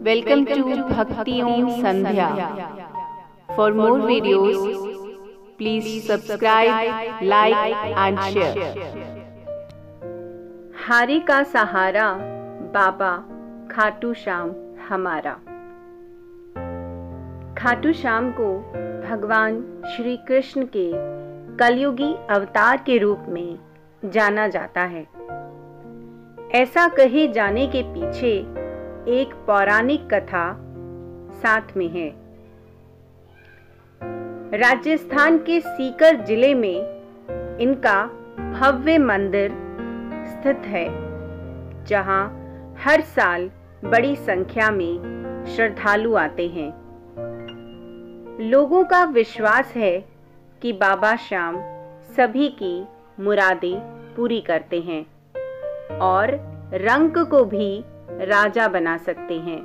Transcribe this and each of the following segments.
Welcome to Bhakti Om Sandhya. For more videos, please subscribe, like and share. हारे का सहारा बाबा खाटू श्याम हमारा। खाटू श्याम को भगवान श्री कृष्ण के कलयुगी अवतार के रूप में जाना जाता है। ऐसा कहे जाने के पीछे एक पौराणिक कथा साथ में है। राजस्थान के सीकर जिले में इनका भव्य मंदिर स्थित है, जहां हर साल बड़ी संख्या में श्रद्धालु आते हैं। लोगों का विश्वास है कि बाबा श्याम सभी की मुरादें पूरी करते हैं और रंक को भी राजा बना सकते हैं।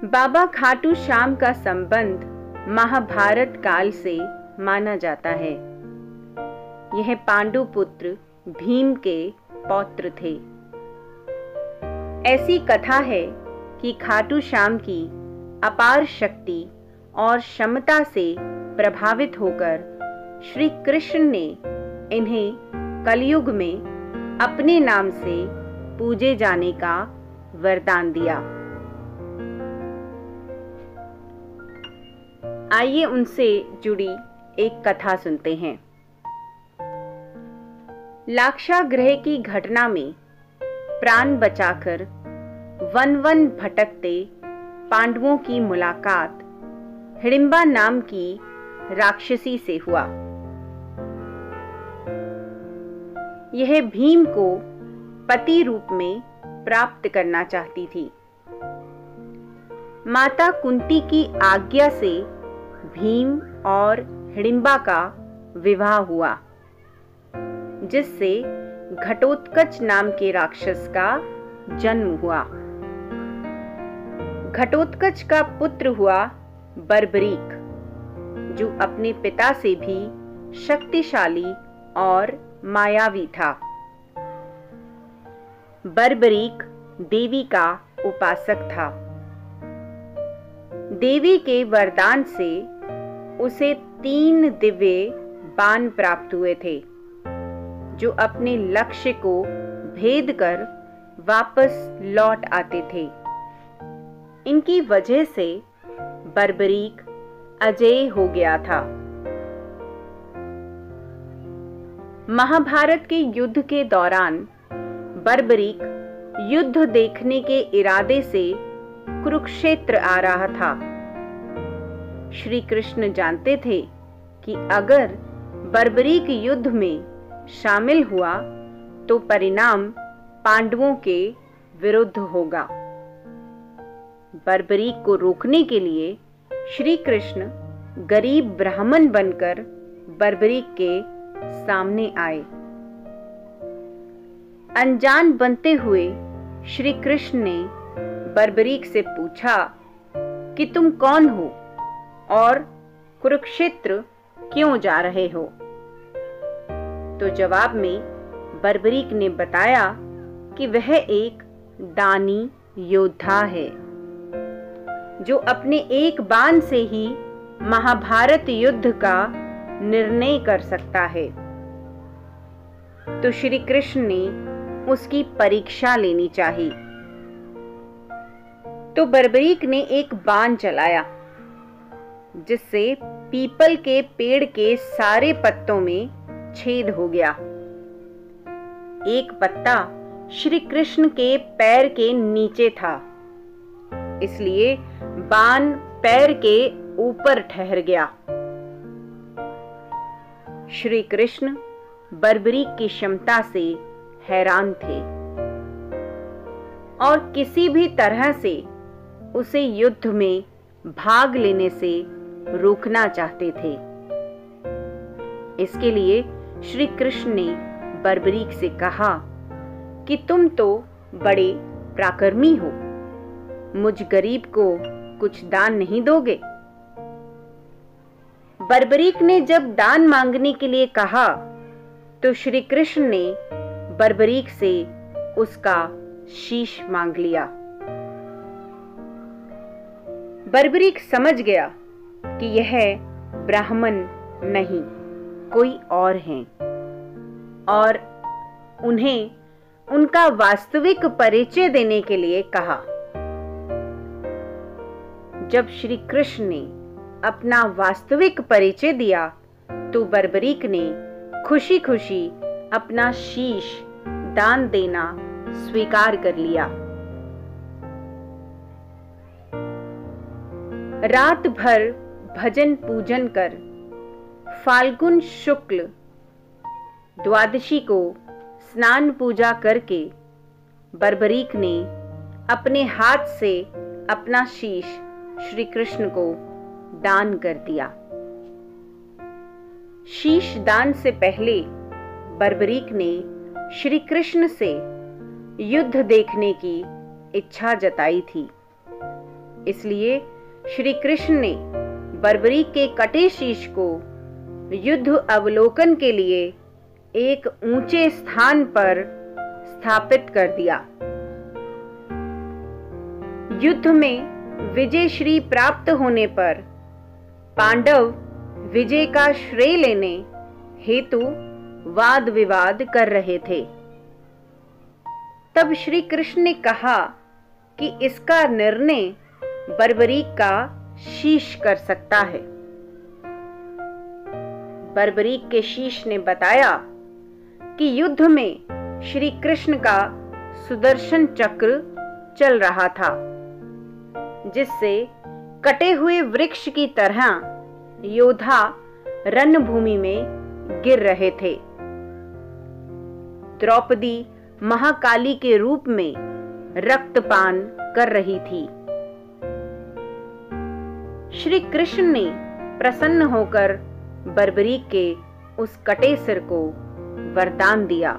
बाबा खाटू श्याम का संबंध महाभारत काल से माना जाता है। यह पांडु पुत्र भीम के पौत्र थे। ऐसी कथा है कि खाटू श्याम की अपार शक्ति और क्षमता से प्रभावित होकर श्री कृष्ण ने इन्हें कलयुग में अपने नाम से पूजे जाने का वरदान दिया। आइए उनसे जुड़ी एक कथा सुनते हैं। लाक्षागृह की घटना में प्राण बचाकर वन वन भटकते पांडवों की मुलाकात हिडिंबा नाम की राक्षसी से हुआ। यह भीम को पति रूप में प्राप्त करना चाहती थी। माता कुंती की आज्ञा से भीम और हिडिंबा का विवाह हुआ, जिससे घटोत्कच नाम के राक्षस का जन्म हुआ। घटोत्कच का पुत्र हुआ बर्बरीक, जो अपने पिता से भी शक्तिशाली और मायावी था। बर्बरीक देवी का उपासक था। देवी के वरदान से उसे 3 दिव्य बाण प्राप्त हुए थे, जो अपने लक्ष्य को भेद कर वापस लौट आते थे। इनकी वजह से बर्बरीक अजेय हो गया था। महाभारत के युद्ध के दौरान बर्बरीक युद्ध देखने के इरादे से कुरुक्षेत्र आ रहा था। श्री कृष्ण जानते थे कि अगर बर्बरीक युद्ध में शामिल हुआ तो परिणाम पांडवों के विरुद्ध होगा। बर्बरीक को रोकने के लिए श्री कृष्ण गरीब ब्राह्मण बनकर बर्बरीक के सामने आए। अनजान बनते हुए श्री कृष्ण ने बर्बरीक से पूछा कि तुम कौन हो और कुरुक्षेत्र क्यों जा रहे हो? तो जवाब में बर्बरीक ने बताया कि वह एक दानी योद्धा है, जो अपने एक बाण से ही महाभारत युद्ध का निर्णय कर सकता है। तो श्री कृष्ण ने उसकी परीक्षा लेनी चाहिए। तो बर्बरीक ने एक बाण चलाया, जिससे पीपल के पेड़ के सारे पत्तों में छेद हो गया। एक पत्ता श्री कृष्ण के पैर के नीचे था, इसलिए बाण पैर के ऊपर ठहर गया। श्री कृष्ण बर्बरीक की क्षमता से हैरान थे और किसी भी तरह से उसे युद्ध में भाग लेने से रोकना चाहते थे। इसके लिए श्री कृष्ण ने बर्बरीक से कहा कि तुम तो बड़े पराक्रमी हो, मुझ गरीब को कुछ दान नहीं दोगे? बर्बरीक ने जब दान मांगने के लिए कहा तो श्री कृष्ण ने बर्बरीक से उसका शीश मांग लिया। बर्बरीक समझ गया कि यह ब्राह्मण नहीं, कोई और हैं, और उन्हें उनका वास्तविक परिचय देने के लिए कहा। जब श्री कृष्ण ने अपना वास्तविक परिचय दिया तो बर्बरीक ने खुशी खुशी अपना शीश दान देना स्वीकार कर लिया। रात भर भजन पूजन कर फाल्गुन शुक्ल द्वादशी को स्नान पूजा करके बर्बरीक ने अपने हाथ से अपना शीश श्री कृष्ण को दान कर दिया। शीश दान से पहले बर्बरीक ने श्री कृष्ण से युद्ध देखने की इच्छा जताई थी, इसलिए श्री कृष्ण ने बर्बरीक के कटे शीश को युद्ध अवलोकन के लिए एक ऊंचे स्थान पर स्थापित कर दिया। युद्ध में विजय श्री प्राप्त होने पर पांडव विजय का श्रेय लेने हेतु वाद विवाद कर रहे थे। तब श्री कृष्ण ने कहा कि इसका निर्णय बर्बरीक का शीश कर सकता है। बर्बरीक के शीश ने बताया कि युद्ध में श्री कृष्ण का सुदर्शन चक्र चल रहा था, जिससे कटे हुए वृक्ष की तरह योद्धा रणभूमि में गिर रहे थे। द्रौपदी महाकाली के रूप में रक्तपान कर रही थी। श्री कृष्ण ने प्रसन्न होकर बर्बरीक के उस कटे सिर को वरदान दिया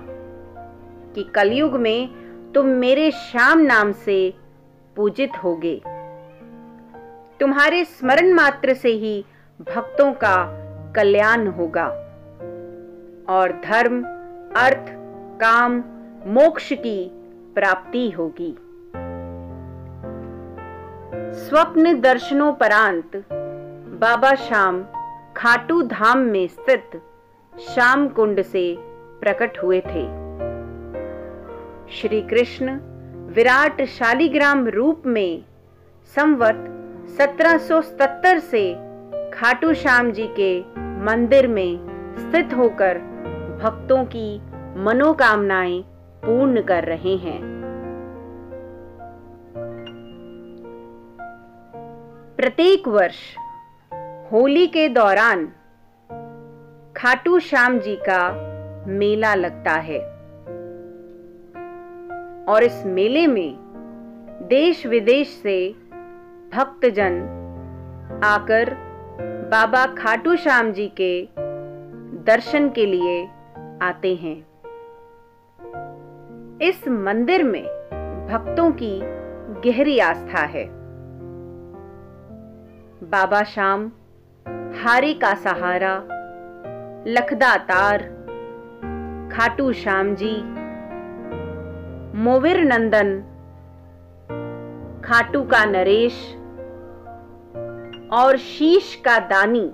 कि कलयुग में तुम मेरे श्याम नाम से पूजित होगे। तुम्हारे स्मरण मात्र से ही भक्तों का कल्याण होगा और धर्म, अर्थ, काम, मोक्ष की प्राप्ति होगी। स्वप्न दर्शनोपरांत बाबा श्याम खाटू धाम में स्थित श्याम कुंड से प्रकट हुए थे। श्री कृष्ण विराट शालिग्राम रूप में संवत 1777 से खाटू श्याम जी के मंदिर में स्थित होकर भक्तों की मनोकामनाएं पूर्ण कर रहे हैं। प्रत्येक वर्ष होली के दौरान खाटू श्याम जी का मेला लगता है और इस मेले में देश विदेश से भक्तजन आकर बाबा खाटू श्याम जी के दर्शन के लिए आते हैं। इस मंदिर में भक्तों की गहरी आस्था है। बाबा श्याम हारे का सहारा, लखदातार, खाटू श्याम जी, मोविर नंदन, खाटू का नरेश और शीश का दानी,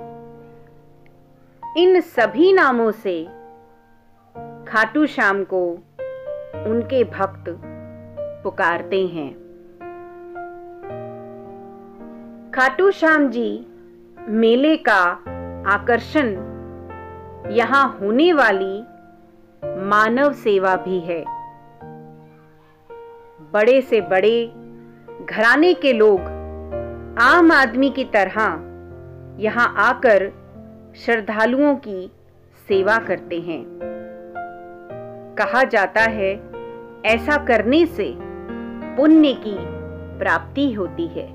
इन सभी नामों से खाटू श्याम को उनके भक्त पुकारते हैं। खाटू श्याम जी मेले का आकर्षण यहां होने वाली मानव सेवा भी है। बड़े से बड़े घराने के लोग आम आदमी की तरह यहां आकर श्रद्धालुओं की सेवा करते हैं। कहा जाता है ऐसा करने से पुण्य की प्राप्ति होती है।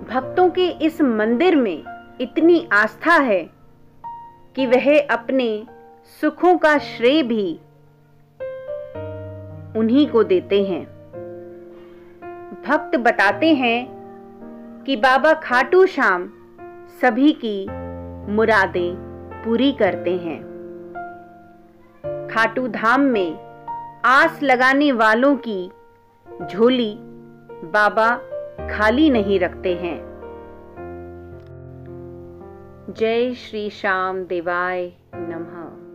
भक्तों के इस मंदिर में इतनी आस्था है कि वह अपने सुखों का श्रेय भी उन्हीं को देते हैं। भक्त बताते हैं कि बाबा खाटू श्याम सभी की मुरादें पूरी करते हैं। खाटू धाम में आस लगाने वालों की झोली बाबा खाली नहीं रखते हैं। जय श्री श्याम देवाय नमः।